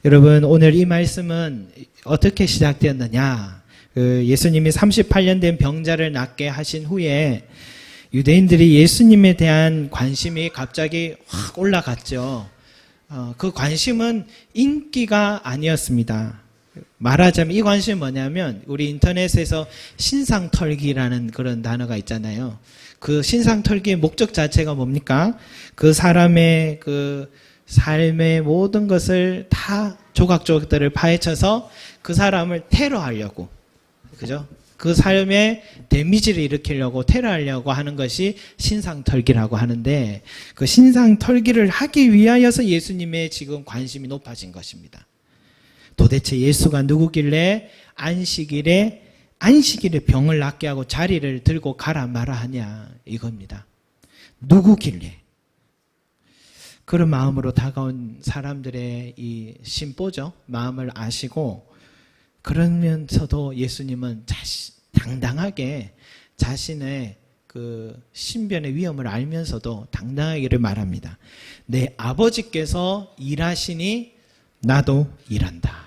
여러분, 오늘 이 말씀은 어떻게 시작되었느냐? 예수님이 38년 된 병자를 낫게 하신 후에 유대인들이 예수님에 대한 관심이 갑자기 확 올라갔죠. 그 관심은 인기가 아니었습니다. 말하자면 이 관심이 뭐냐면 우리 인터넷에서 신상털기라는 그런 단어가 있잖아요. 그 신상털기의 목적 자체가 뭡니까? 그 사람의 그 삶의 모든 것을 다 조각조각들을 파헤쳐서 그 사람을 테러하려고, 그죠? 그 삶에 데미지를 일으키려고 테러하려고 하는 것이 신상털기라고 하는데, 그 신상털기를 하기 위하여서 예수님의 지금 관심이 높아진 것입니다. 도대체 예수가 누구길래 안식일에 병을 낫게 하고 자리를 들고 가라 마라 하냐, 이겁니다. 누구길래? 그런 마음으로 다가온 사람들의 이 심보죠. 마음을 아시고, 그러면서도 예수님은 당당하게 자신의 그 신변의 위험을 알면서도 당당하게를 말합니다. 내 아버지께서 일하시니 나도 일한다.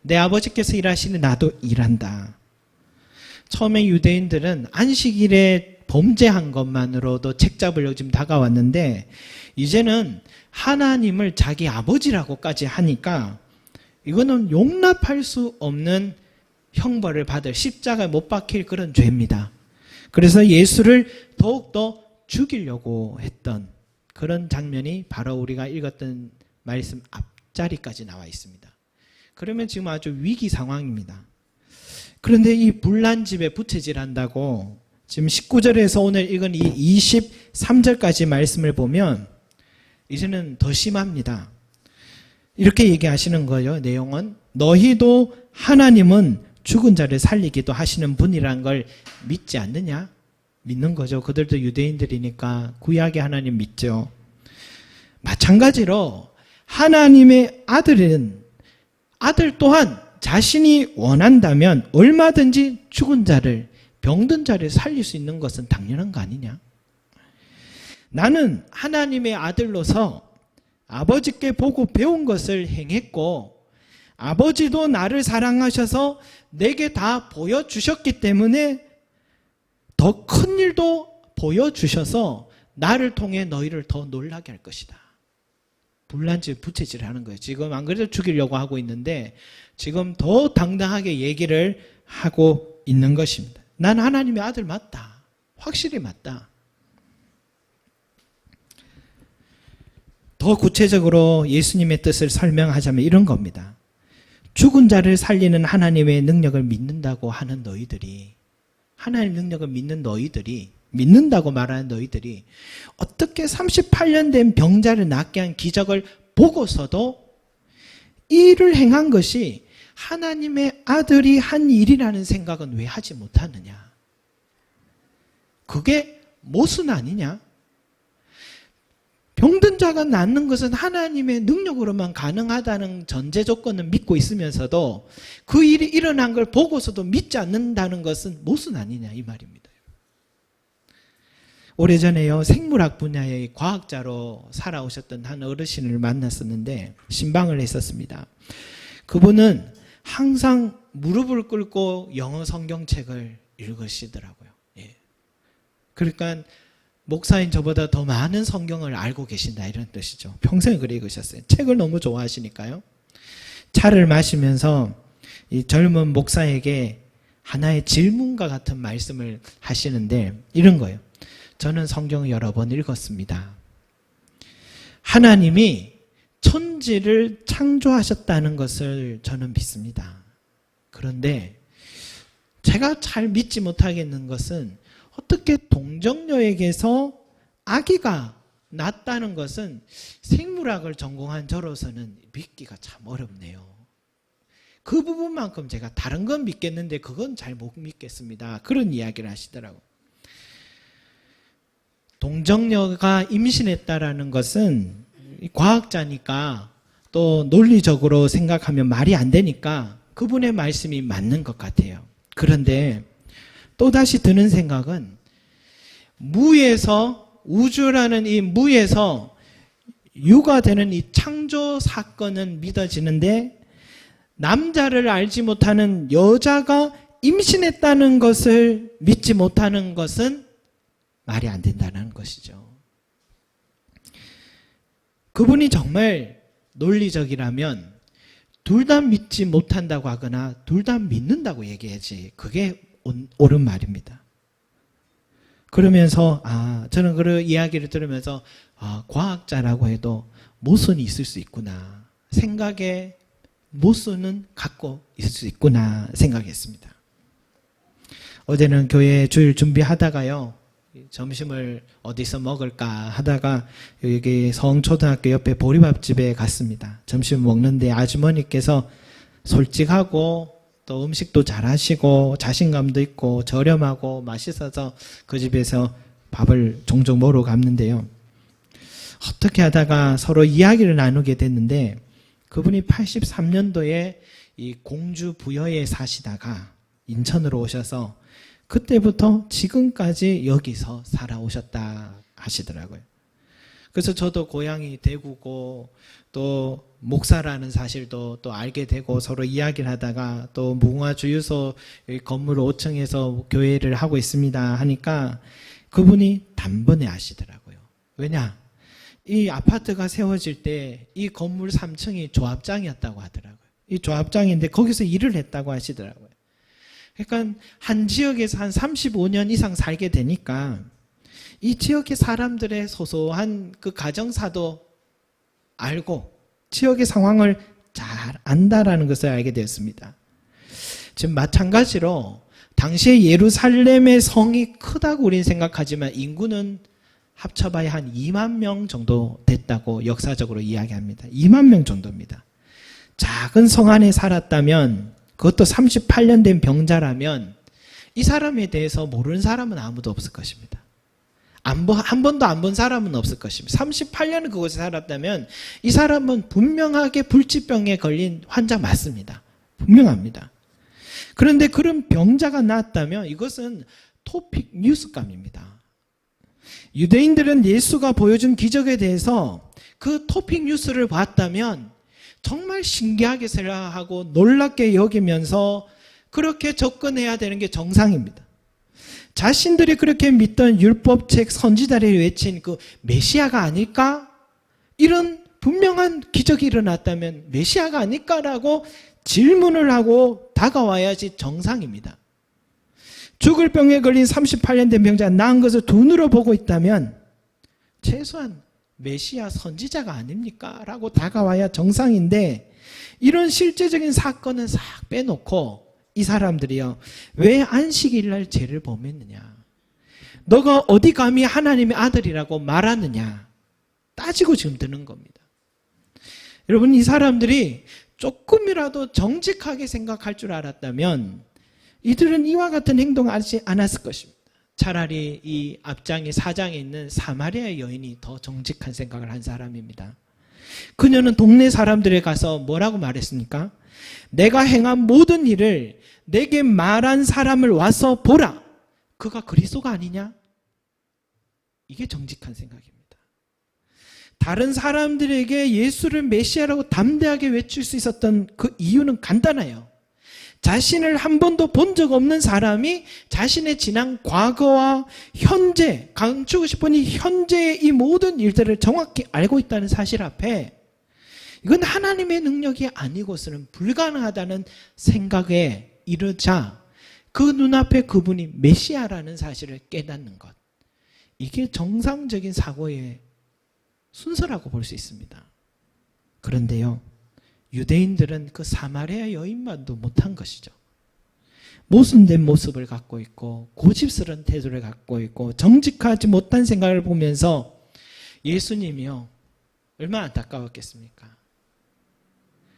내 아버지께서 일하시니 나도 일한다. 처음에 유대인들은 안식일에 범죄한 것만으로도 책잡으려고 지금 다가왔는데, 이제는 하나님을 자기 아버지라고까지 하니까 이거는 용납할 수 없는 형벌을 받을, 십자가에 못 박힐 그런 죄입니다. 그래서 예수를 더욱더 죽이려고 했던 그런 장면이 바로 우리가 읽었던 말씀 앞자리까지 나와 있습니다. 그러면 지금 아주 위기 상황입니다. 그런데 이 불난집에 부채질한다고 지금 19절에서 오늘 읽은 이 23절까지 말씀을 보면 이제는 더 심합니다. 이렇게 얘기하시는 거예요. 내용은 너희도 하나님은 죽은 자를 살리기도 하시는 분이라는 걸 믿지 않느냐? 믿는 거죠. 그들도 유대인들이니까 구약의 하나님 믿죠. 마찬가지로 하나님의 아들 또한 자신이 원한다면 얼마든지 죽은 자를, 병든 자를 살릴 수 있는 것은 당연한 거 아니냐? 나는 하나님의 아들로서 아버지께 보고 배운 것을 행했고, 아버지도 나를 사랑하셔서 내게 다 보여주셨기 때문에 더 큰 일도 보여주셔서 나를 통해 너희를 더 놀라게 할 것이다. 불난집 부채질을 하는 거예요. 지금 안 그래도 죽이려고 하고 있는데 지금 더 당당하게 얘기를 하고 있는 것입니다. 난 하나님의 아들 맞다. 확실히 맞다. 더 구체적으로 예수님의 뜻을 설명하자면 이런 겁니다. 죽은 자를 살리는 하나님의 능력을 믿는다고 하는 너희들이, 하나님의 능력을 믿는 너희들이, 믿는다고 말하는 너희들이 어떻게 38년 된 병자를 낫게 한 기적을 보고서도 이 일을 행한 것이 하나님의 아들이 한 일이라는 생각은 왜 하지 못하느냐? 그게 모순 아니냐? 병든 자가 낫는 것은 하나님의 능력으로만 가능하다는 전제 조건을 믿고 있으면서도 그 일이 일어난 걸 보고서도 믿지 않는다는 것은 모순 아니냐, 이 말입니다. 오래전에요, 생물학 분야의 과학자로 살아오셨던 한 어르신을 만났었는데 신방을 했었습니다. 그분은 항상 무릎을 꿇고 영어 성경책을 읽으시더라고요. 예. 그러니까 목사인 저보다 더 많은 성경을 알고 계신다, 이런 뜻이죠. 평생 그래 읽으셨어요. 책을 너무 좋아하시니까요. 차를 마시면서 이 젊은 목사에게 하나의 질문과 같은 말씀을 하시는데 이런 거예요. 저는 성경을 여러 번 읽었습니다. 하나님이 천지를 창조하셨다는 것을 저는 믿습니다. 그런데 제가 잘 믿지 못하겠는 것은 어떻게 동정녀에게서 아기가 낳았다는 것은 생물학을 전공한 저로서는 믿기가 참 어렵네요. 그 부분만큼 제가 다른 건 믿겠는데 그건 잘 못 믿겠습니다. 그런 이야기를 하시더라고요. 동정녀가 임신했다라는 것은 과학자니까 또 논리적으로 생각하면 말이 안 되니까 그분의 말씀이 맞는 것 같아요. 그런데 또다시 드는 생각은 무에서, 우주라는 이 무에서 유가되는 이 창조 사건은 믿어지는데 남자를 알지 못하는 여자가 임신했다는 것을 믿지 못하는 것은 말이 안 된다는 것이죠. 그분이 정말 논리적이라면 둘 다 믿지 못한다고 하거나 둘 다 믿는다고 얘기해야지 그게 옳은 말입니다. 그러면서 저는 그 이야기를 들으면서 과학자라고 해도 모순이 있을 수 있구나. 생각에 모순은 갖고 있을 수 있구나 생각했습니다. 어제는 교회 주일 준비하다가요. 점심을 어디서 먹을까 하다가 여기 성초등학교 옆에 보리밥집에 갔습니다. 점심 먹는데 아주머니께서 솔직하고 또 음식도 잘하시고 자신감도 있고 저렴하고 맛있어서 그 집에서 밥을 종종 먹으러 갔는데요. 어떻게 하다가 서로 이야기를 나누게 됐는데 그분이 83년도에 이 공주 부여에 사시다가 인천으로 오셔서 그때부터 지금까지 여기서 살아오셨다 하시더라고요. 그래서 저도 고향이 대구고 또 목사라는 사실도 또 알게 되고 서로 이야기를 하다가 또 무궁화주유소 건물 5층에서 교회를 하고 있습니다 하니까 그분이 단번에 아시더라고요. 왜냐? 이 아파트가 세워질 때 이 건물 3층이 조합장이었다고 하더라고요. 이 조합장인데 거기서 일을 했다고 하시더라고요. 그러니까 한 지역에서 한 35년 이상 살게 되니까 이 지역의 사람들의 소소한 그 가정사도 알고 지역의 상황을 잘 안다라는 것을 알게 되었습니다. 지금 마찬가지로 당시에 예루살렘의 성이 크다고 우리는 생각하지만 인구는 합쳐봐야 한 2만 명 정도 됐다고 역사적으로 이야기합니다. 2만 명 정도입니다. 작은 성 안에 살았다면 그것도 38년 된 병자라면 이 사람에 대해서 모르는 사람은 아무도 없을 것입니다. 한 번도 안 본 사람은 없을 것입니다. 38년을 그곳에 살았다면 이 사람은 분명하게 불치병에 걸린 환자 맞습니다. 분명합니다. 그런데 그런 병자가 나왔다면 이것은 토픽 뉴스감입니다. 유대인들은 예수가 보여준 기적에 대해서 그 토픽 뉴스를 봤다면 정말 신기하게 생각하고 놀랍게 여기면서 그렇게 접근해야 되는 게 정상입니다. 자신들이 그렇게 믿던 율법책 선지자를 외친 그 메시아가 아닐까? 이런 분명한 기적이 일어났다면 메시아가 아닐까라고 질문을 하고 다가와야지 정상입니다. 죽을 병에 걸린 38년 된 병자가 나은 것을 눈으로 보고 있다면 최소한 메시아 선지자가 아닙니까? 라고 다가와야 정상인데 이런 실제적인 사건은 싹 빼놓고 이 사람들이요. 왜 안식일 날 죄를 범했느냐? 너가 어디 감히 하나님의 아들이라고 말하느냐? 따지고 지금 드는 겁니다. 여러분 이 사람들이 조금이라도 정직하게 생각할 줄 알았다면 이들은 이와 같은 행동을 하지 않았을 것입니다. 차라리 이 앞장에 4장에 있는 사마리아 여인이 더 정직한 생각을 한 사람입니다. 그녀는 동네 사람들에 가서 뭐라고 말했습니까? 내가 행한 모든 일을 내게 말한 사람을 와서 보라. 그가 그리스도가 아니냐? 이게 정직한 생각입니다. 다른 사람들에게 예수를 메시아라고 담대하게 외칠 수 있었던 그 이유는 간단해요. 자신을 한 번도 본 적 없는 사람이 자신의 지난 과거와 현재, 감추고 싶은 이 현재의 이 모든 일들을 정확히 알고 있다는 사실 앞에 이건 하나님의 능력이 아니고서는 불가능하다는 생각에 이르자 그 눈앞에 그분이 메시아라는 사실을 깨닫는 것. 이게 정상적인 사고의 순서라고 볼 수 있습니다. 그런데요. 유대인들은 그 사마리아 여인만도 못한 것이죠. 모순된 모습을 갖고 있고 고집스러운 태도를 갖고 있고 정직하지 못한 생각을 보면서 예수님이요. 얼마나 안타까웠겠습니까?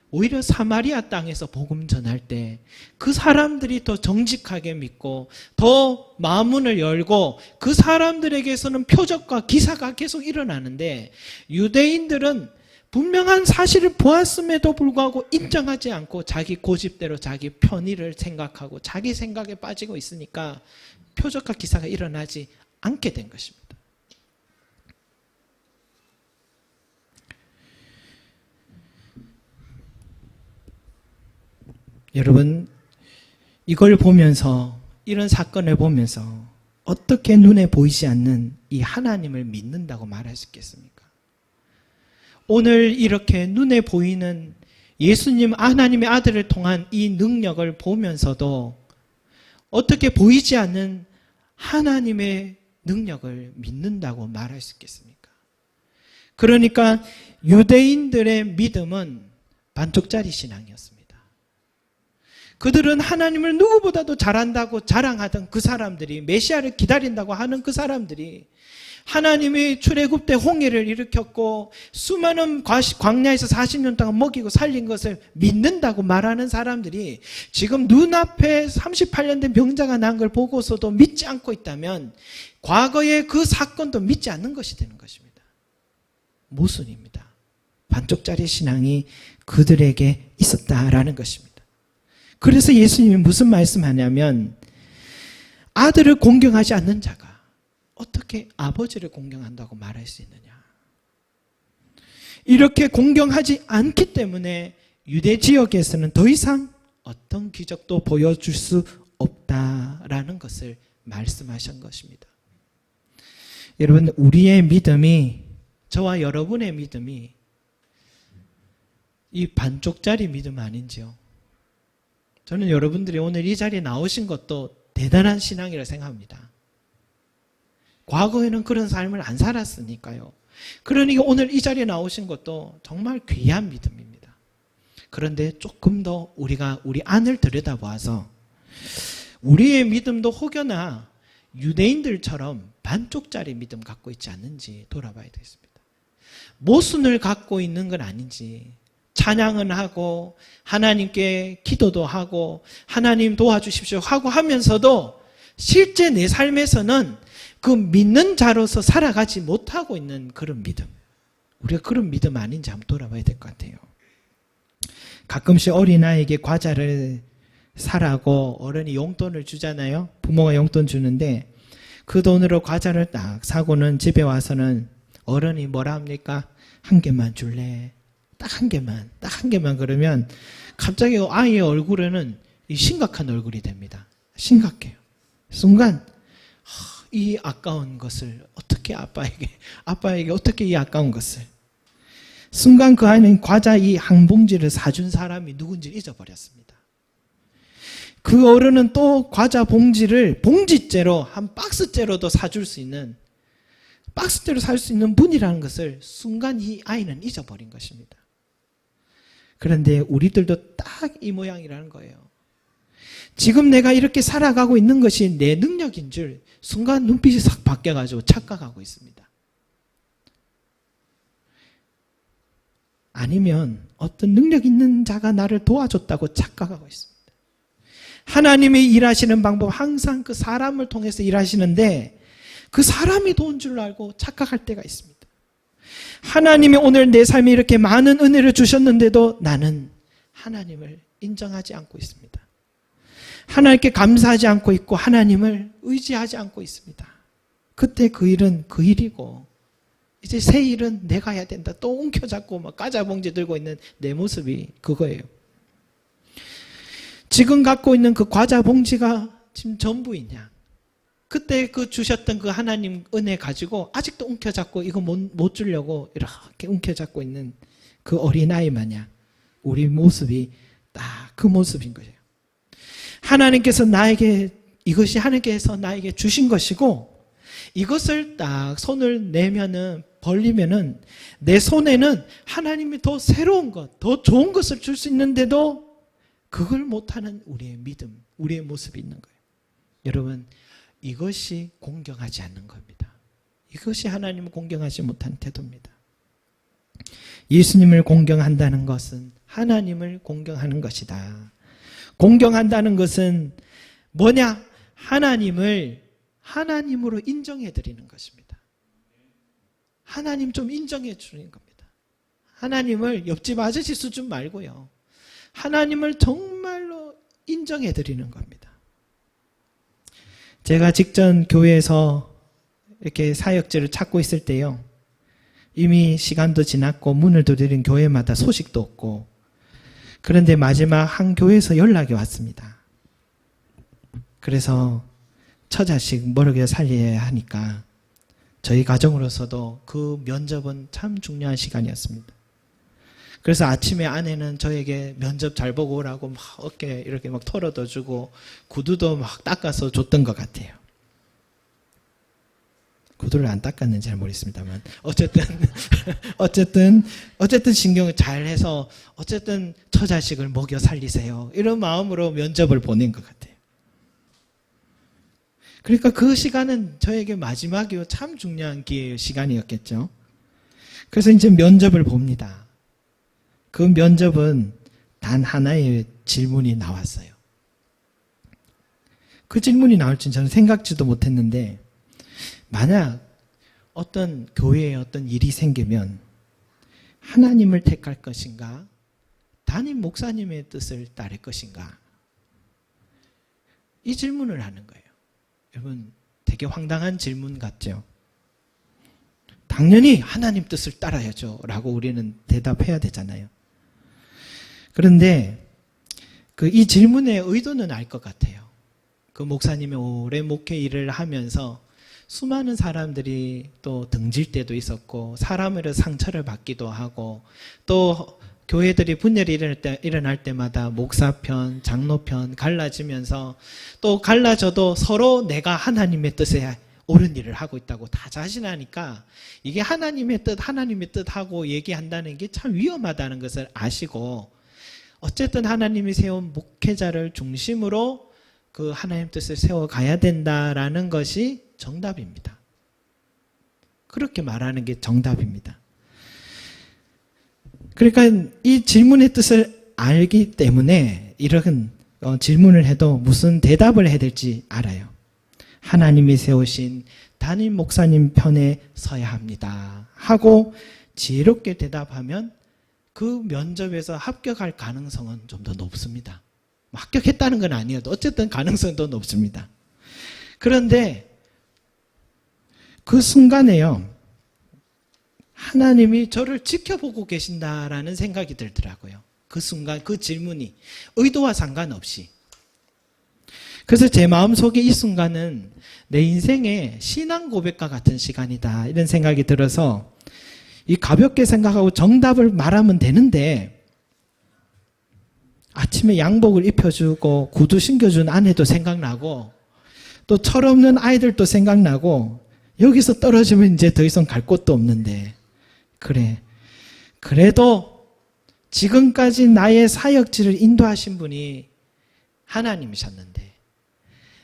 오히려 사마리아 땅에서 복음 전할 때 그 사람들이 더 정직하게 믿고 더 마음문을 열고 그 사람들에게서는 표적과 기사가 계속 일어나는데 유대인들은 분명한 사실을 보았음에도 불구하고 인정하지 않고 자기 고집대로 자기 편의를 생각하고 자기 생각에 빠지고 있으니까 표적과 기사가 일어나지 않게 된 것입니다. 여러분, 이걸 보면서, 이런 사건을 보면서 어떻게 눈에 보이지 않는 이 하나님을 믿는다고 말할 수 있겠습니까? 오늘 이렇게 눈에 보이는 예수님, 하나님의 아들을 통한 이 능력을 보면서도 어떻게 보이지 않는 하나님의 능력을 믿는다고 말할 수 있겠습니까? 그러니까 유대인들의 믿음은 반쪽짜리 신앙이었습니다. 그들은 하나님을 누구보다도 잘한다고 자랑하던 그 사람들이, 메시아를 기다린다고 하는 그 사람들이 하나님이 출애굽 때 홍해를 일으켰고 수많은 광야에서 40년 동안 먹이고 살린 것을 믿는다고 말하는 사람들이 지금 눈앞에 38년 된 병자가 난 걸 보고서도 믿지 않고 있다면 과거의 그 사건도 믿지 않는 것이 되는 것입니다. 모순입니다. 반쪽짜리 신앙이 그들에게 있었다라는 것입니다. 그래서 예수님이 무슨 말씀하냐면 아들을 공경하지 않는 자가 어떻게 아버지를 공경한다고 말할 수 있느냐. 이렇게 공경하지 않기 때문에 유대 지역에서는 더 이상 어떤 기적도 보여줄 수 없다라는 것을 말씀하신 것입니다. 여러분, 우리의 믿음이, 저와 여러분의 믿음이 이 반쪽짜리 믿음 아닌지요? 저는 여러분들이 오늘 이 자리에 나오신 것도 대단한 신앙이라고 생각합니다. 과거에는 그런 삶을 안 살았으니까요. 그러니까 오늘 이 자리에 나오신 것도 정말 귀한 믿음입니다. 그런데 조금 더 우리가 우리 안을 들여다봐서 우리의 믿음도 혹여나 유대인들처럼 반쪽짜리 믿음 갖고 있지 않는지 돌아봐야 되겠습니다. 모순을 갖고 있는 건 아닌지, 찬양은 하고 하나님께 기도도 하고 하나님 도와주십시오 하고 하면서도 실제 내 삶에서는 그 믿는 자로서 살아가지 못하고 있는 그런 믿음, 우리가 그런 믿음 아닌지 한번 돌아봐야 될 것 같아요. 가끔씩 어린아이에게 과자를 사라고 어른이 용돈을 주잖아요. 부모가 용돈 주는데 그 돈으로 과자를 딱 사고는 집에 와서는 어른이 뭐라 합니까? 한 개만 줄래? 딱 한 개만, 딱 한 개만. 그러면 갑자기 아이의 얼굴에는 심각한 얼굴이 됩니다. 심각해요. 순간 이 아까운 것을 어떻게 아빠에게 어떻게 이 아까운 것을, 순간 그 아이는 과자 이 한 봉지를 사준 사람이 누군지 잊어버렸습니다. 그 어른은 또 과자 봉지를 봉지째로 한 박스째로도 사줄 수 있는, 박스째로 살 수 있는 분이라는 것을 순간 이 아이는 잊어버린 것입니다. 그런데 우리들도 딱 이 모양이라는 거예요. 지금 내가 이렇게 살아가고 있는 것이 내 능력인 줄 순간 눈빛이 싹 바뀌어가지고 착각하고 있습니다. 아니면 어떤 능력 있는 자가 나를 도와줬다고 착각하고 있습니다. 하나님이 일하시는 방법, 항상 그 사람을 통해서 일하시는데 그 사람이 도운 줄 알고 착각할 때가 있습니다. 하나님이 오늘 내 삶에 이렇게 많은 은혜를 주셨는데도 나는 하나님을 인정하지 않고 있습니다. 하나님께 감사하지 않고 있고 하나님을 의지하지 않고 있습니다. 그때 그 일은 그 일이고 이제 새 일은 내가 해야 된다. 또 움켜잡고 막 과자 봉지 들고 있는 내 모습이 그거예요. 지금 갖고 있는 그 과자 봉지가 지금 전부이냐? 그때 그 주셨던 그 하나님 은혜 가지고 아직도 움켜잡고 이거 못 주려고 이렇게 움켜잡고 있는 그 어린아이 마냥 우리 모습이 딱 그 모습인 거예요. 하나님께서 나에게, 이것이 하나님께서 나에게 주신 것이고 이것을 딱 손을 내면은, 벌리면은 내 손에는 하나님이 더 새로운 것, 더 좋은 것을 줄 수 있는데도 그걸 못하는 우리의 믿음, 우리의 모습이 있는 거예요. 여러분, 이것이 공경하지 않는 겁니다. 이것이 하나님을 공경하지 못한 태도입니다. 예수님을 공경한다는 것은 하나님을 공경하는 것이다. 공경한다는 것은 뭐냐? 하나님을 하나님으로 인정해 드리는 것입니다. 하나님 좀 인정해 주는 겁니다. 하나님을 옆집 아저씨 수준 말고요. 하나님을 정말로 인정해 드리는 겁니다. 제가 직전 교회에서 이렇게 사역지를 찾고 있을 때요. 이미 시간도 지났고 문을 두드린 교회마다 소식도 없고 그런데 마지막 한 교회에서 연락이 왔습니다. 그래서 처자식 먹여 살려야 하니까 저희 가정으로서도 그 면접은 참 중요한 시간이었습니다. 그래서 아침에 아내는 저에게 면접 잘 보고 오라고 막 어깨 이렇게 막 털어도 주고 구두도 막 닦아서 줬던 것 같아요. 구두를 안 닦았는지 잘 모르겠습니다만 어쨌든 신경을 잘 해서 어쨌든 처자식을 먹여 살리세요. 이런 마음으로 면접을 보낸 것 같아요. 그러니까 그 시간은 저에게 마지막이요 참 중요한 기회의 시간이었겠죠. 그래서 이제 면접을 봅니다. 그 면접은 단 하나의 질문이 나왔어요. 그 질문이 나올 줄 저는 생각지도 못했는데, 만약 어떤 교회에 어떤 일이 생기면 하나님을 택할 것인가, 담임 목사님의 뜻을 따를 것인가, 이 질문을 하는 거예요. 여러분, 되게 황당한 질문 같죠? 당연히 하나님 뜻을 따라야죠 라고 우리는 대답해야 되잖아요. 그런데 이 질문의 의도는 알 것 같아요. 그 목사님이 오래 목회 일을 하면서 수많은 사람들이 또 등질 때도 있었고 사람으로 상처를 받기도 하고 또 교회들이 분열이 일어날 때마다 목사편, 장로편 갈라지면서 또 갈라져도 서로 내가 하나님의 뜻에 옳은 일을 하고 있다고 다 자신하니까 이게 하나님의 뜻 하고 얘기한다는 게 참 위험하다는 것을 아시고 어쨌든 하나님이 세운 목회자를 중심으로 그 하나님 뜻을 세워가야 된다라는 것이 정답입니다. 그렇게 말하는 게 정답입니다. 그러니까 이 질문의 뜻을 알기 때문에 이런 질문을 해도 무슨 대답을 해야 될지 알아요. 하나님이 세우신 담임 목사님 편에 서야 합니다 하고 지혜롭게 대답하면 그 면접에서 합격할 가능성은 좀 더 높습니다. 합격했다는 건 아니어도 어쨌든 가능성은 더 높습니다. 그런데 그 순간에요, 하나님이 저를 지켜보고 계신다라는 생각이 들더라고요. 그 순간 그 질문이 의도와 상관없이. 그래서 제 마음속에 이 순간은 내 인생의 신앙 고백과 같은 시간이다 이런 생각이 들어서 이 가볍게 생각하고 정답을 말하면 되는데 아침에 양복을 입혀주고 구두 신겨준 아내도 생각나고 또 철없는 아이들도 생각나고 여기서 떨어지면 이제 더 이상 갈 곳도 없는데 그래도 지금까지 나의 사역지를 인도하신 분이 하나님이셨는데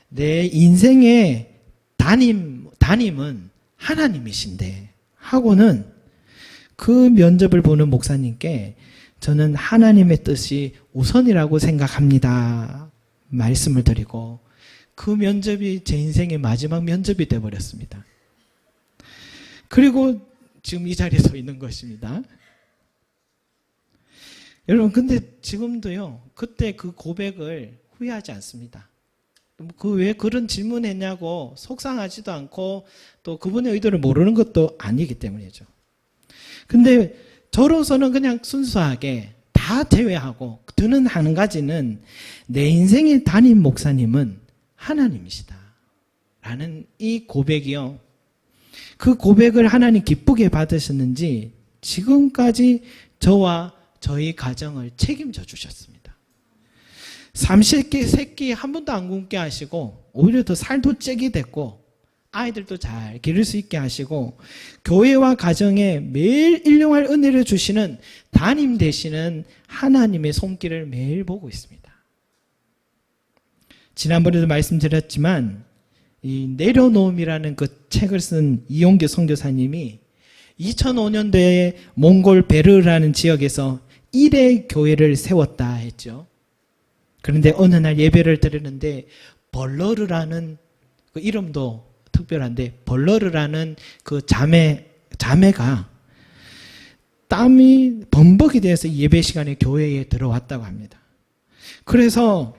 내 인생의 담임은 하나님이신데 하고는 그 면접을 보는 목사님께 저는 하나님의 뜻이 우선이라고 생각합니다 말씀을 드리고 그 면접이 제 인생의 마지막 면접이 되어버렸습니다. 그리고 지금 이 자리에 서 있는 것입니다. 여러분, 근데 지금도요, 그때 그 고백을 후회하지 않습니다. 왜 그런 질문했냐고 속상하지도 않고 또 그분의 의도를 모르는 것도 아니기 때문이죠. 근데 저로서는 그냥 순수하게 다 제외하고 드는 한 가지는 내 인생의 담임 목사님은 하나님이시다 라는 이 고백이요, 그 고백을 하나님 기쁘게 받으셨는지 지금까지 저와 저희 가정을 책임져 주셨습니다. 삼시세끼 한 번도 안 굶게 하시고 오히려 더 살도 찌게 됐고 아이들도 잘 기를 수 있게 하시고 교회와 가정에 매일 일용할 은혜를 주시는 담임 되시는 하나님의 손길을 매일 보고 있습니다. 지난번에도 말씀드렸지만 이 내려놓음이라는 그 책을 쓴 이용규 선교사님이 2005년도에 몽골 베르라는 지역에서 1회 교회를 세웠다 했죠. 그런데 어느 날 예배를 드리는데 벌러르라는 그 이름도 특별한데 벌러르라는 그 자매가 땀이 범벅이 돼서 예배 시간에 교회에 들어왔다고 합니다. 그래서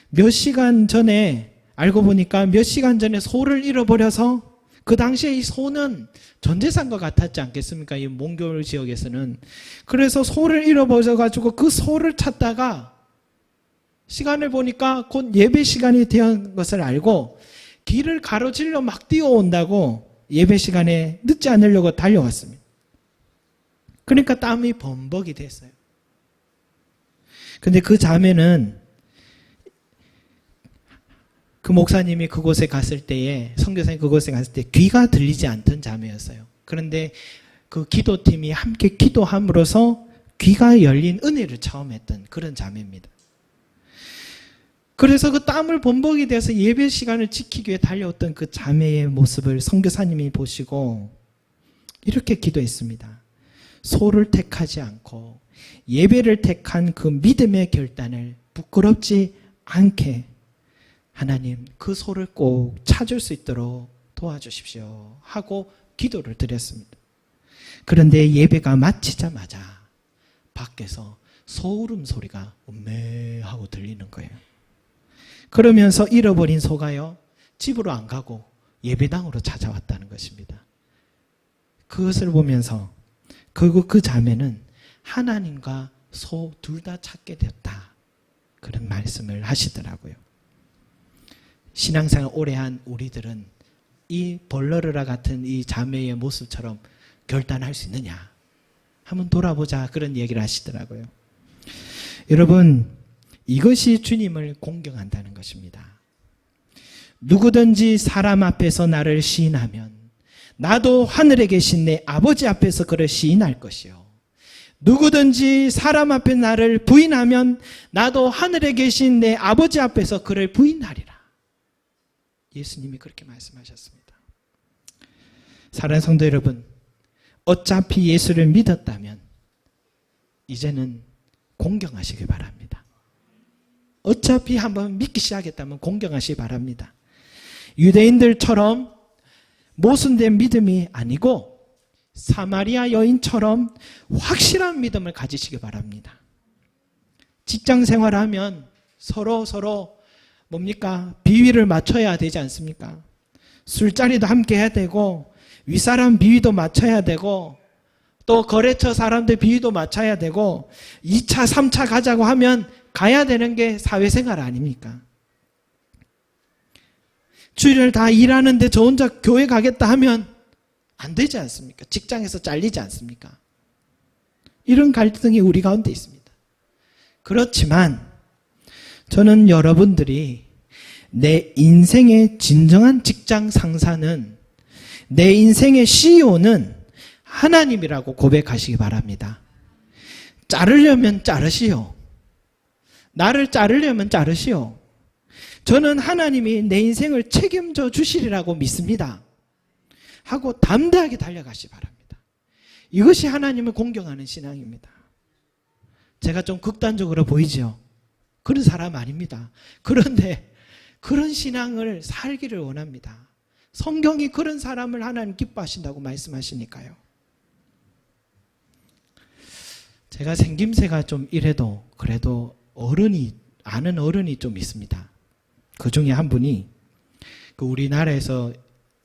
몇 시간 전에 알고 보니까 몇 시간 전에 소를 잃어버려서 그 당시에 이 소는 전재산과 같았지 않겠습니까? 이 몽골 지역에서는. 그래서 소를 잃어버려가지고 그 소를 찾다가 시간을 보니까 곧 예배 시간이 된 것을 알고 길을 가로질러 막 뛰어온다고 예배 시간에 늦지 않으려고 달려왔습니다. 그러니까 땀이 범벅이 됐어요. 근데 그 자매는 그 목사님이 그곳에 갔을 때에, 선교사님이 그곳에 갔을 때 귀가 들리지 않던 자매였어요. 그런데 그 기도팀이 함께 기도함으로써 귀가 열린 은혜를 처음 했던 그런 자매입니다. 그래서 그 땀을 범벅이 돼서 예배 시간을 지키기 위해 달려왔던 그 자매의 모습을 선교사님이 보시고 이렇게 기도했습니다. 소를 택하지 않고 예배를 택한 그 믿음의 결단을 부끄럽지 않게 하나님 그 소를 꼭 찾을 수 있도록 도와주십시오 하고 기도를 드렸습니다. 그런데 예배가 마치자마자 밖에서 소 울음소리가 음메하고 들리는 거예요. 그러면서 잃어버린 소가요, 집으로 안 가고 예배당으로 찾아왔다는 것입니다. 그것을 보면서 그 자매는 하나님과 소 둘 다 찾게 되었다, 그런 말씀을 하시더라고요. 신앙생활 오래 한 우리들은 이 벌러르라 같은 이 자매의 모습처럼 결단할 수 있느냐 한번 돌아보자, 그런 얘기를 하시더라고요. 여러분, 이것이 주님을 공경한다는 것입니다. 누구든지 사람 앞에서 나를 시인하면 나도 하늘에 계신 내 아버지 앞에서 그를 시인할 것이요, 누구든지 사람 앞에 나를 부인하면 나도 하늘에 계신 내 아버지 앞에서 그를 부인하리라. 예수님이 그렇게 말씀하셨습니다. 사랑하는 성도 여러분, 어차피 예수를 믿었다면 이제는 공경하시기 바랍니다. 어차피 한번 믿기 시작했다면 공경하시기 바랍니다. 유대인들처럼 모순된 믿음이 아니고 사마리아 여인처럼 확실한 믿음을 가지시기 바랍니다. 직장 생활하면 서로 뭡니까? 비위를 맞춰야 되지 않습니까? 술자리도 함께 해야 되고 윗사람 비위도 맞춰야 되고 또 거래처 사람들 비위도 맞춰야 되고 2차 3차 가자고 하면 가야 되는 게 사회생활 아닙니까? 주일을 다 일하는데 저 혼자 교회 가겠다 하면 안 되지 않습니까? 직장에서 잘리지 않습니까? 이런 갈등이 우리 가운데 있습니다. 그렇지만 저는 여러분들이 내 인생의 진정한 직장 상사는, 내 인생의 CEO는 하나님이라고 고백하시기 바랍니다. 자르려면 자르시오. 나를 자르려면 자르시오. 저는 하나님이 내 인생을 책임져 주시리라고 믿습니다 하고 담대하게 달려가시기 바랍니다. 이것이 하나님을 공경하는 신앙입니다. 제가 좀 극단적으로 보이죠? 그런 사람 아닙니다. 그런데 그런 신앙을 살기를 원합니다. 성경이 그런 사람을 하나님 기뻐하신다고 말씀하시니까요. 제가 생김새가 좀 이래도 그래도 아는 어른이 좀 있습니다. 그 중에 한 분이 그 우리나라에서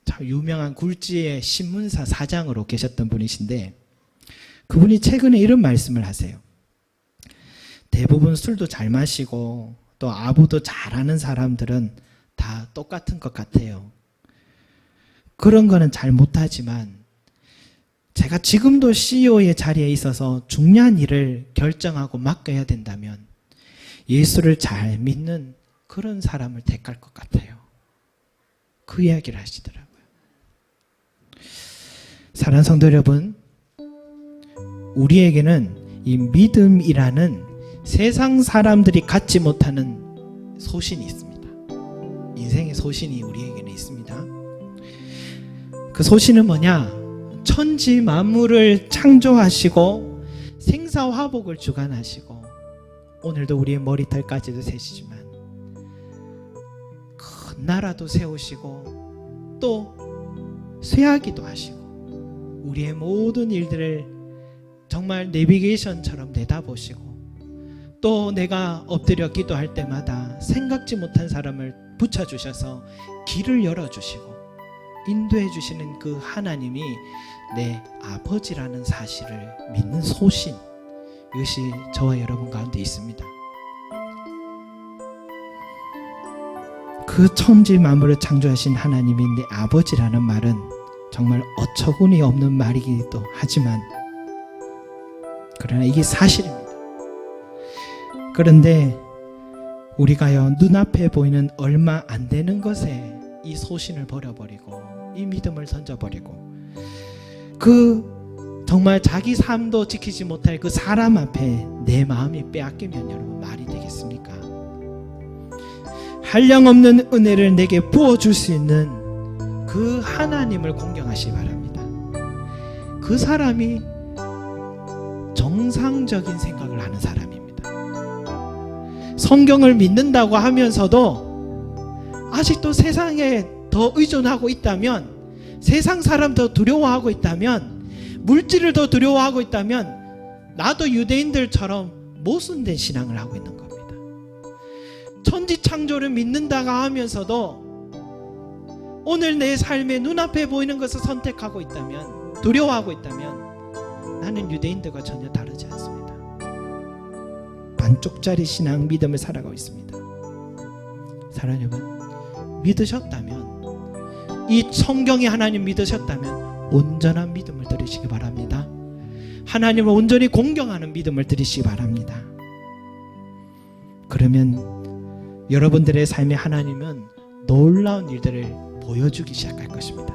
참 유명한 굴지의 신문사 사장으로 계셨던 분이신데, 그분이 최근에 이런 말씀을 하세요. 대부분 술도 잘 마시고 또 아부도 잘하는 사람들은 다 똑같은 것 같아요. 그런 거는 잘 못하지만 제가 지금도 CEO의 자리에 있어서 중요한 일을 결정하고 맡겨야 된다면 예수를 잘 믿는 그런 사람을 택할 것 같아요. 그 이야기를 하시더라고요. 사랑하는 성도 여러분, 우리에게는 이 믿음이라는 세상 사람들이 갖지 못하는 소신이 있습니다. 인생의 소신이 우리에게는 있습니다. 그 소신은 뭐냐? 천지 만물을 창조하시고 생사화복을 주관하시고 오늘도 우리의 머리털까지도 세시지만 큰 나라도 세우시고 또 쇠하기도 하시고 우리의 모든 일들을 정말 내비게이션처럼 내다보시고 또 내가 엎드려 기도할 때마다 생각지 못한 사람을 붙여주셔서 길을 열어주시고 인도해 주시는 그 하나님이 내 아버지라는 사실을 믿는 소신, 이것이 저와 여러분 가운데 있습니다. 그 천지 만물을 창조하신 하나님이 내 아버지라는 말은 정말 어처구니 없는 말이기도 하지만, 그러나 이게 사실입니다. 그런데 우리가요, 눈앞에 보이는 얼마 안 되는 것에 이 소신을 버려버리고 이 믿음을 던져버리고 그 정말 자기 삶도 지키지 못할 그 사람 앞에 내 마음이 빼앗기면 여러분 말이 되겠습니까? 한량없는 은혜를 내게 부어줄 수 있는 그 하나님을 공경하시기 바랍니다. 그 사람이 정상적인 생각을 하는 사람입니다. 성경을 믿는다고 하면서도 아직도 세상에 더 의존하고 있다면, 세상 사람 더 두려워하고 있다면, 물질을 더 두려워하고 있다면 나도 유대인들처럼 모순된 신앙을 하고 있는 겁니다. 천지창조를 믿는다고 하면서도 오늘 내 삶의 눈앞에 보이는 것을 선택하고 있다면, 두려워하고 있다면 나는 유대인들과 전혀 다르지 않습니다. 반쪽짜리 신앙 믿음을 살아가고 있습니다. 사랑하는 여러분, 믿으셨다면, 이 성경의 하나님 믿으셨다면 온전한 믿음을 드리시기 바랍니다. 하나님을 온전히 공경하는 믿음을 드리시기 바랍니다. 그러면 여러분들의 삶의 하나님은 놀라운 일들을 보여주기 시작할 것입니다.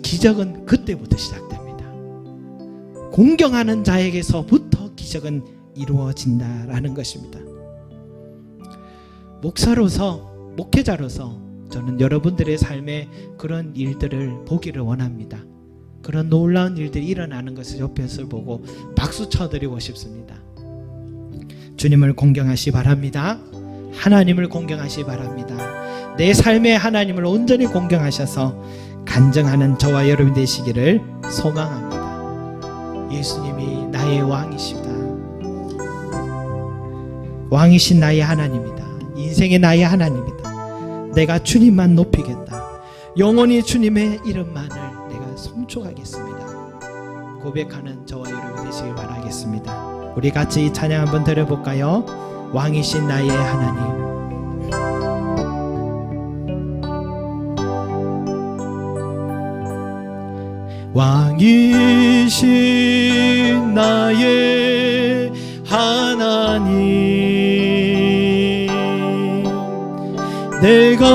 기적은 그때부터 시작됩니다. 공경하는 자에게서부터 기적은 이루어진다라는 것입니다. 목사로서, 목회자로서 저는 여러분들의 삶에 그런 일들을 보기를 원합니다. 그런 놀라운 일들이 일어나는 것을 옆에서 보고 박수 쳐드리고 싶습니다. 주님을 공경하시 바랍니다. 하나님을 공경하시 바랍니다. 내 삶의 하나님을 온전히 공경하셔서 간증하는 저와 여러분 되시기를 소망합니다. 예수님이 나의 왕이십니다. 왕이신 나의 하나님이다. 인생의 나의 하나님이다. 내가 주님만 높이겠다. 영원히 주님의 이름만을 내가 송축하겠습니다. 고백하는 저와 여러분 되시길 바라겠습니다. 우리 같이 이 찬양 한번 드려볼까요? 왕이신 나의 하나님. 왕이신 나의 하나님, 내가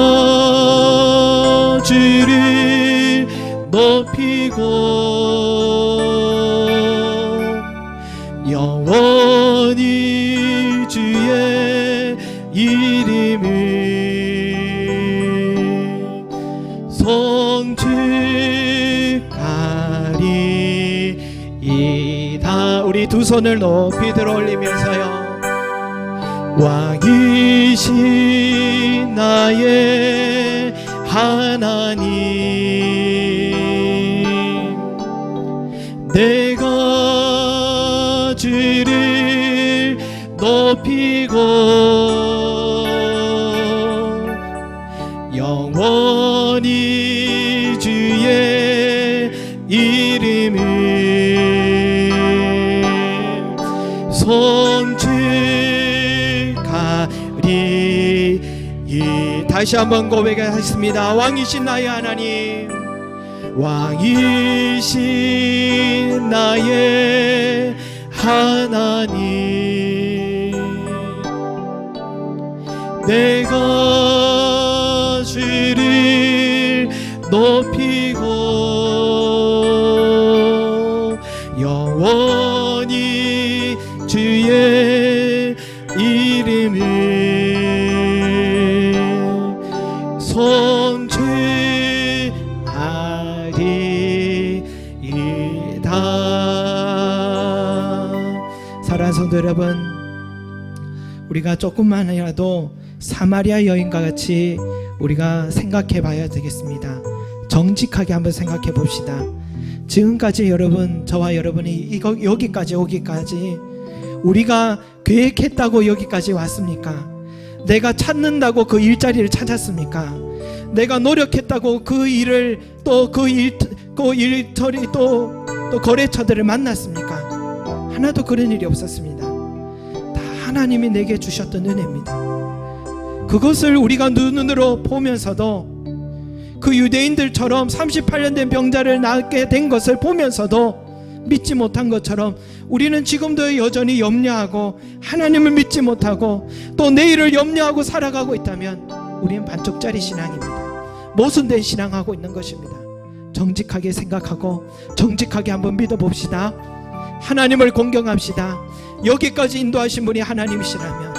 주를 높이고 영원히 주의 이름을 송축하리이다. 우리 두 손을 높이 들어 올리면서요, 왕이신 나의 하나님, 내가 주를 높이고 영원히 주의 이름을 송축하리. 다시 한번 고백하겠습니다. 왕이신 나의 하나님, 왕이신 나의 하나님, 내가 주를 높이고 영원히 주의 이름을 송축하리이다. 사랑하는 성도 여러분, 우리가 조금만이라도 사마리아 여인과 같이 우리가 생각해 봐야 되겠습니다. 정직하게 한번 생각해 봅시다. 지금까지 여러분, 저와 여러분이 여기까지 오기까지 우리가 계획했다고 여기까지 왔습니까? 내가 찾는다고 그 일자리를 찾았습니까? 내가 노력했다고 그 일을 또 그 일처리 또 거래처들을 만났습니까? 하나도 그런 일이 없었습니다. 다 하나님이 내게 주셨던 은혜입니다. 그것을 우리가 눈으로 보면서도 그 유대인들처럼 38년 된 병자를 낫게 된 것을 보면서도 믿지 못한 것처럼 우리는 지금도 여전히 염려하고 하나님을 믿지 못하고 또 내일을 염려하고 살아가고 있다면 우리는 반쪽짜리 신앙입니다. 모순된 신앙하고 있는 것입니다. 정직하게 생각하고 정직하게 한번 믿어봅시다. 하나님을 공경합시다. 여기까지 인도하신 분이 하나님이시라면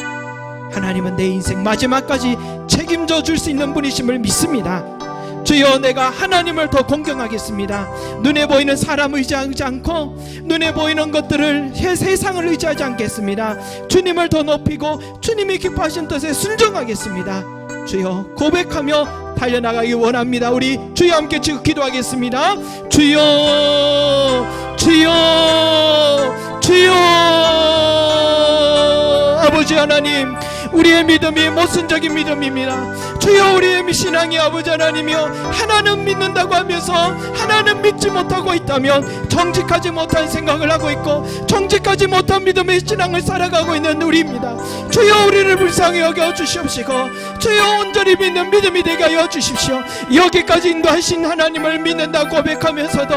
하나님은 내 인생 마지막까지 책임져 줄 수 있는 분이심을 믿습니다. 주여, 내가 하나님을 더 공경하겠습니다. 눈에 보이는 사람을 의지하지 않고 눈에 보이는 것들을 세상을 의지하지 않겠습니다. 주님을 더 높이고 주님이 기뻐하신 뜻에 순종하겠습니다. 주여, 고백하며 달려나가기 원합니다. 우리 주여 함께 기도하겠습니다. 주여, 주여, 주여. 아버지 하나님, 우리의 믿음이 모순적인 믿음입니다. 주여, 우리의 신앙이 아버지 하나님이여 하나님 믿는다고 하면서 하나님 믿지 못하고 있다면 정직하지 못한 생각을 하고 있고 정직하지 못한 믿음의 신앙을 살아가고 있는 우리입니다. 주여, 우리를 불쌍히 여겨 주시옵시고 주여, 온전히 믿는 믿음이 되게 하여 주십시오. 여기까지 인도하신 하나님을 믿는다고 고백하면서도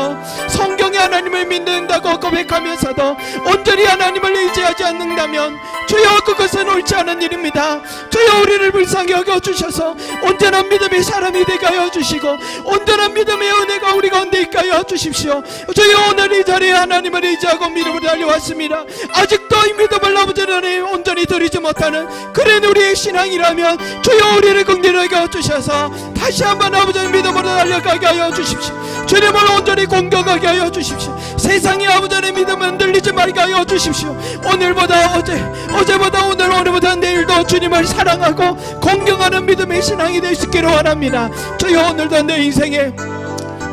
성경의 하나님을 믿는다고 고백하면서도 온전히 하나님을 의지하지 않는다면 주여, 그것은 옳지 않은 일입니다. 주여, 우리를 불쌍히 여겨 주셔서 온전한 믿음의 사람이 되게 하여 주시고 온전한 믿음의 은혜가 우리 가운데 있게 하여 주십시오. 주여, 오늘 이 자리에 하나님을 의지하고 믿음으로 달려왔습니다. 아직도 이 믿음을 아버지 하나님 온전히 드리지 못하는 그런 우리의 신앙이라면 주여, 우리를 긍휼하게 하여 주셔서 다시 한번 아버지 믿음으로 달려가게 하여 주십시오. 주님을 온전히 공경하게 하여 주십시오. 세상의 아버지 하나님 믿음을 흔들리지 말게 하여 주십시오. 오늘보다 어제보다 오늘, 오늘보다 내일도 주님을 사랑하고 공경하는 믿음의 신앙이 될 수 있기를 원합니다. 주여, 오늘도 내 인생에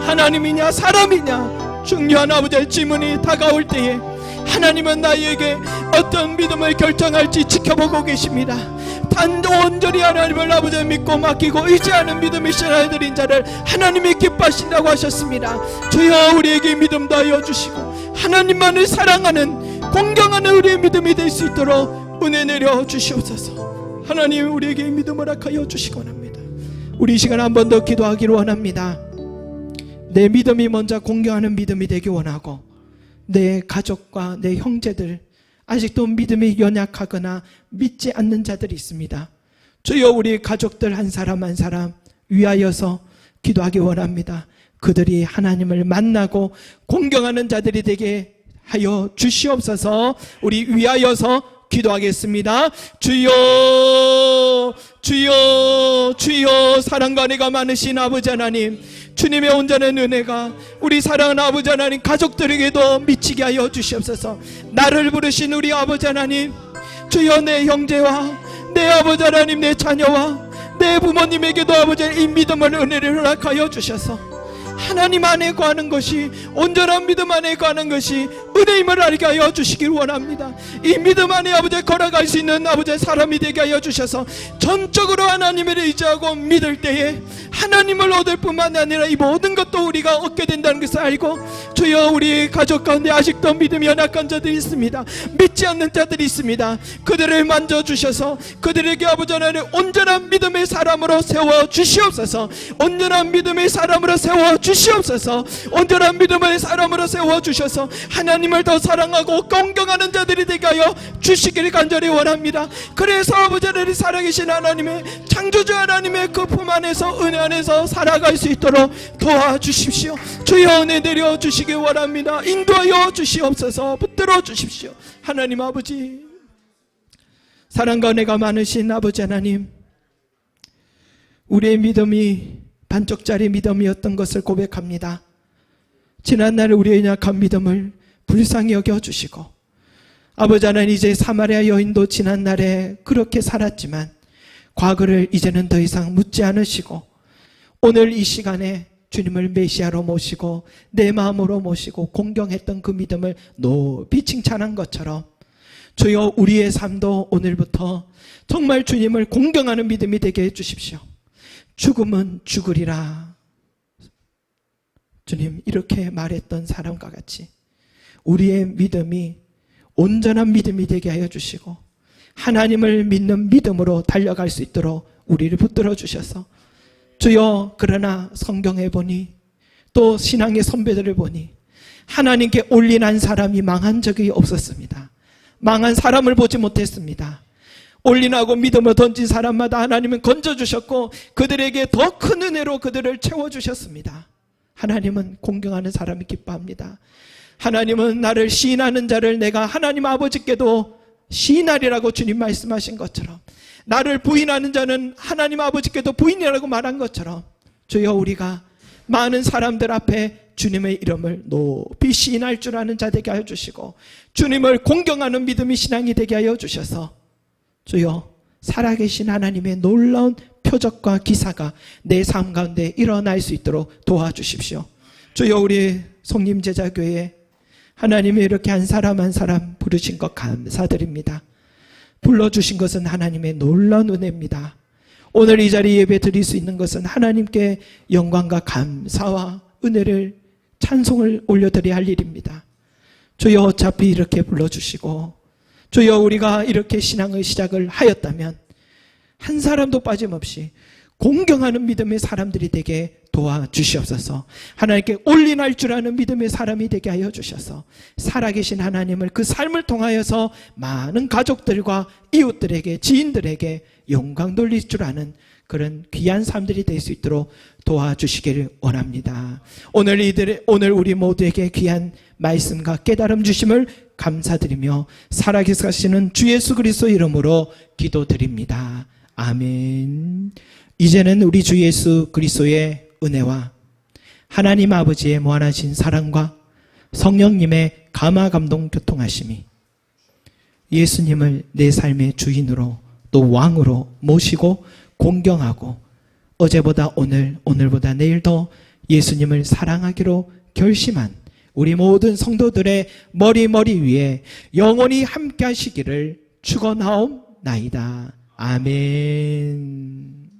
하나님이냐 사람이냐 중요한 아버지의 질문이 다가올 때에 하나님은 나에게 어떤 믿음을 결정할지 지켜보고 계십니다. 단 온전히 하나님을 아버지 믿고 맡기고 의지하는 믿음의 신앙을 드린 자를 하나님이 기뻐하신다고 하셨습니다. 주여, 우리에게 믿음도 하여 주시고 하나님만을 사랑하는 공경하는 우리의 믿음이 될 수 있도록 은혜 내려 주시옵소서. 하나님, 우리에게 믿음을 허락하여 주시기 원합니다. 우리 이 시간 한 번 더 기도하기를 원합니다. 내 믿음이 먼저 공경하는 믿음이 되기 원하고 내 가족과 내 형제들, 아직도 믿음이 연약하거나 믿지 않는 자들이 있습니다. 주여, 우리 가족들 한 사람 한 사람 위하여서 기도하기 원합니다. 그들이 하나님을 만나고 공경하는 자들이 되게 하여 주시옵소서. 우리 위하여서 기도하겠습니다. 주여, 주여, 주여. 사랑과 은혜가 많으신 아버지 하나님, 주님의 온전한 은혜가 우리 사랑하는 아버지 하나님 가족들에게도 미치게 하여 주시옵소서. 나를 부르신 우리 아버지 하나님, 주여, 내 형제와 내 아버지 하나님, 내 자녀와 내 부모님에게도 아버지 이 믿음을 은혜를 허락하여 주셔서 하나님 안에 거하는 것이, 온전한 믿음 안에 거하는 것이 은혜임을 알게 하여 주시길 원합니다. 이 믿음 안에 아버지 걸어갈 수 있는 아버지 사람이 되게 하여 주셔서 전적으로 하나님을 의지하고 믿을 때에 하나님을 얻을 뿐만 아니라 이 모든 것도 우리가 얻게 된다는 것을 알고, 주여, 우리 가족 가운데 아직도 믿음이 연약한 자들이 있습니다. 믿지 않는 자들이 있습니다. 그들을 만져주셔서 그들에게 아버지 하나님 온전한 믿음의 사람으로 세워 주시옵소서. 온전한 믿음의 사람으로 세워 주시옵소서. 온전한 믿음의 사람으로 세워 주셔서 하나님을 더 사랑하고 공경하는 자들이 되게 하여 주시기를 간절히 원합니다. 그래서 아버지 하나님, 살아계신 하나님의 창조주 하나님의 그 품 안에서, 은혜 안에서 살아갈 수 있도록 도와주십시오. 주여, 은혜 내려 주시기 원합니다. 인도하여 주시옵소서. 붙들어 주십시오. 하나님 아버지, 사랑과 은혜가 많으신 아버지 하나님, 우리의 믿음이 반쪽짜리 믿음이었던 것을 고백합니다. 지난날 우리의 약한 믿음을 불쌍히 여겨주시고, 아버지 하나님, 이제 사마리아 여인도 지난날에 그렇게 살았지만 과거를 이제는 더 이상 묻지 않으시고 오늘 이 시간에 주님을 메시아로 모시고 내 마음으로 모시고 공경했던 그 믿음을 높이 칭찬한 것처럼 주여, 우리의 삶도 오늘부터 정말 주님을 공경하는 믿음이 되게 해주십시오. 죽음은 죽으리라. 주님, 이렇게 말했던 사람과 같이 우리의 믿음이 온전한 믿음이 되게 하여 주시고 하나님을 믿는 믿음으로 달려갈 수 있도록 우리를 붙들어 주셔서, 주여, 그러나 성경에 보니 또 신앙의 선배들을 보니 하나님께 올인한 사람이 망한 적이 없었습니다. 망한 사람을 보지 못했습니다. 올인하고 믿음을 던진 사람마다 하나님은 건져주셨고 그들에게 더 큰 은혜로 그들을 채워주셨습니다. 하나님은 공경하는 사람이 기뻐합니다. 하나님은 나를 시인하는 자를 내가 하나님 아버지께도 시인하리라고 주님 말씀하신 것처럼, 나를 부인하는 자는 하나님 아버지께도 부인이라고 말한 것처럼, 주여, 우리가 많은 사람들 앞에 주님의 이름을 높이 시인할 줄 아는 자 되게 하여 주시고 주님을 공경하는 믿음의 신앙이 되게 하여 주셔서, 주여, 살아계신 하나님의 놀라운 표적과 기사가 내 삶 가운데 일어날 수 있도록 도와주십시오. 주여, 우리 송림제자교회 하나님이 이렇게 한 사람 한 사람 부르신 것 감사드립니다. 불러주신 것은 하나님의 놀라운 은혜입니다. 오늘 이 자리에 예배 드릴 수 있는 것은 하나님께 영광과 감사와 은혜를, 찬송을 올려드려야 할 일입니다. 주여, 어차피 이렇게 불러주시고 주여, 우리가 이렇게 신앙의 시작을 하였다면 한 사람도 빠짐없이 공경하는 믿음의 사람들이 되게 도와주시옵소서. 하나님께 올인할 줄 아는 믿음의 사람이 되게 하여 주셔서 살아계신 하나님을 그 삶을 통하여서 많은 가족들과 이웃들에게, 지인들에게 영광 돌릴 줄 아는 그런 귀한 삶들이 될 수 있도록 도와주시기를 원합니다. 오늘 우리 모두에게 귀한 말씀과 깨달음 주심을 감사드리며 살아계시는 주 예수 그리스도 이름으로 기도드립니다. 아멘. 이제는 우리 주 예수 그리스도의 은혜와 하나님 아버지의 무한하신 사랑과 성령님의 감화 감동 교통하심이 예수님을 내 삶의 주인으로 또 왕으로 모시고 공경하고 어제보다 오늘, 오늘보다 내일 더 예수님을 사랑하기로 결심한 우리 모든 성도들의 머리 위에 영원히 함께 하시기를 축원하옵나이다. 아멘.